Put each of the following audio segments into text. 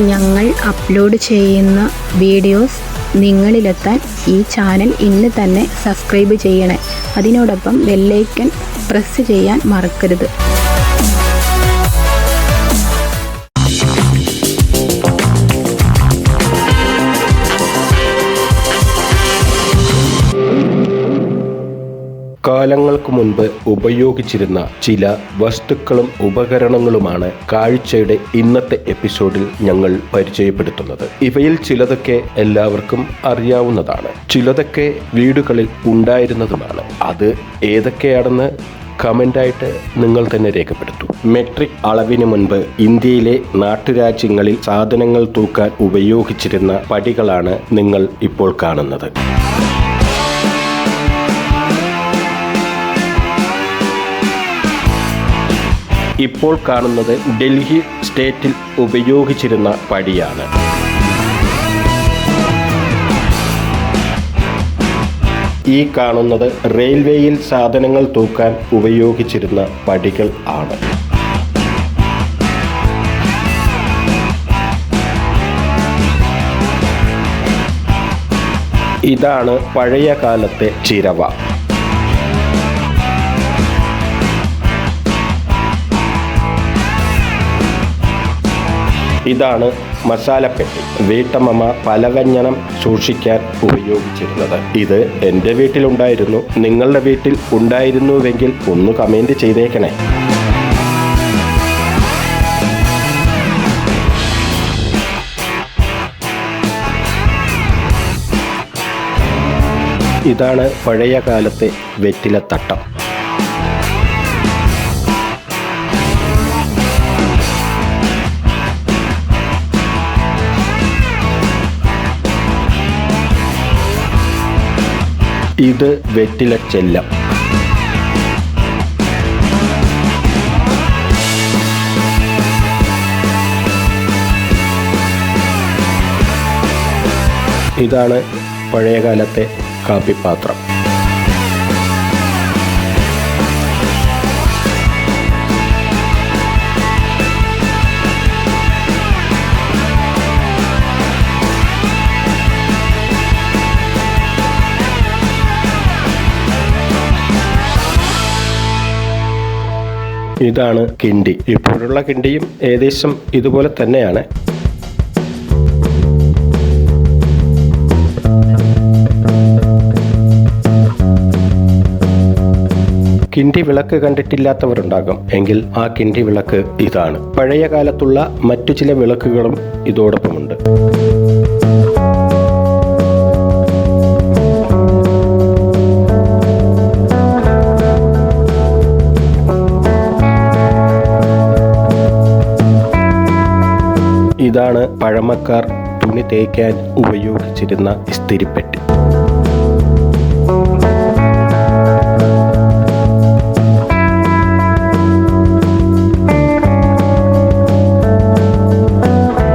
ഞങ്ങൾ അപ്ലോഡ് ചെയ്യുന്ന വീഡിയോസ് നിങ്ങളിലെത്താൻ ഈ ചാനൽ ഇന്ന് തന്നെ സബ്സ്ക്രൈബ് ചെയ്യണേ. അതിനോടൊപ്പം ബെല്ലൈക്കൺ പ്രസ് ചെയ്യാൻ മറക്കരുത്. കാലങ്ങൾക്ക് മുൻപ് ഉപയോഗിച്ചിരുന്ന ചില വസ്തുക്കളും ഉപകരണങ്ങളുമാണ് കാഴ്ചയുടെ ഇന്നത്തെ എപ്പിസോഡിൽ ഞങ്ങൾ പരിചയപ്പെടുത്തുന്നത്. ഇവയിൽ ചിലതൊക്കെ എല്ലാവർക്കും അറിയാവുന്നതാണ്, ചിലതൊക്കെ വീടുകളിൽ ഉണ്ടായിരുന്നതുമാണ്. അത് ഏതൊക്കെയാണെന്ന് കമൻ്റായിട്ട് നിങ്ങൾ തന്നെ രേഖപ്പെടുത്തൂ. മെട്രിക് അളവിന് മുൻപ് ഇന്ത്യയിലെ നാട്ടുരാജ്യങ്ങളിൽ സാധനങ്ങൾ തൂക്കാൻ ഉപയോഗിച്ചിരുന്ന പടികളാണ് നിങ്ങൾ ഇപ്പോൾ കാണുന്നത്. ഇപ്പോൾ കാണുന്നത് ഡൽഹി സ്റ്റേറ്റിൽ ഉപയോഗിച്ചിരുന്ന പടിയാണ്. ഈ കാണുന്നത് റെയിൽവേയിൽ സാധനങ്ങൾ തൂക്കാൻ ഉപയോഗിച്ചിരുന്ന പടികൾ ആണ്. ഇതാണ് പഴയ കാലത്തെ ചിരവ. ഇതാണ് മസാലപ്പെട്ടി. വീട്ടമ്മ പലവ്യഞ്ജനം സൂക്ഷിക്കാൻ ഉപയോഗിച്ചിരുന്നത്. ഇത് എൻ്റെ വീട്ടിലുണ്ടായിരുന്നു. നിങ്ങളുടെ വീട്ടിൽ ഉണ്ടായിരുന്നുവെങ്കിൽ ഒന്ന് കമൻറ്റ് ചെയ്തേക്കണേ. ഇതാണ് പഴയ കാലത്തെ വെറ്റിലത്തട്ടം. ഇത് വെറ്റിലച്ചെല്ലം. ഇതാണ് പഴയകാലത്തെ കാപ്പിപ്പാത്രം. ഇതാണ് കിണ്ടി. ഇപ്പോഴുള്ള കിണ്ടിയും ഏകദേശം ഇതുപോലെ തന്നെയാണ്. കിണ്ടി വിളക്ക് കണ്ടിട്ടില്ലാത്തവരുണ്ടാകും. എങ്കിൽ ആ കിണ്ടി വിളക്ക് ഇതാണ്. പഴയ കാലത്തുള്ള മറ്റു ചില വിളക്കുകളും ഇതോടൊപ്പമുണ്ട്. ഇതാണ് പഴമക്കാർ തുണി തേക്കാൻ ഉപയോഗിച്ചിരുന്ന ഇസ്തിരിപ്പെട്ടി.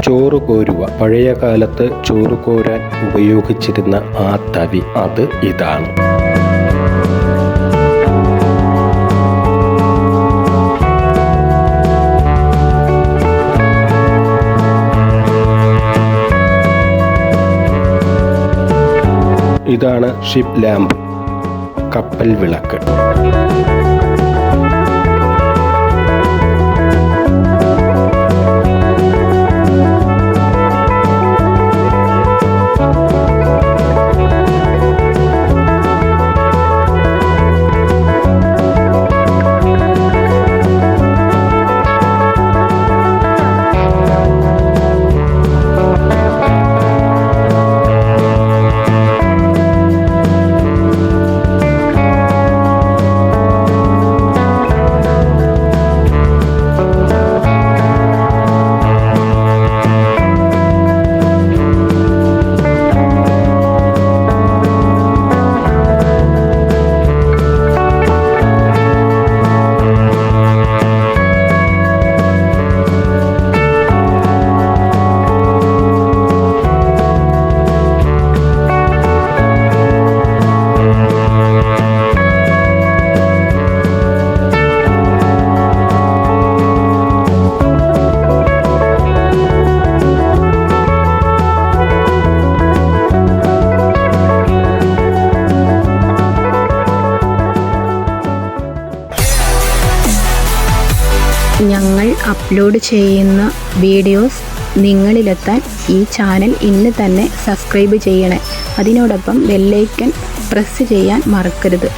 ചോറ് കോരുവ. പഴയ കാലത്ത് ചോറ് കോരാൻ ഉപയോഗിച്ചിരുന്ന ആ തവി, അത് ഇതാണ്. ഇതാണ് ഷിപ്പ് ലാമ്പ്, കപ്പൽ വിളക്ക്. ഞങ്ങൾ അപ്ലോഡ് ചെയ്യുന്ന വീഡിയോസ് നിങ്ങളിലെത്താൻ ഈ ചാനൽ ഇന്ന് തന്നെ സബ്സ്ക്രൈബ് ചെയ്യണേ. അതിനോടൊപ്പം ബെല്ലൈക്കൺ പ്രസ് ചെയ്യാൻ മറക്കരുത്.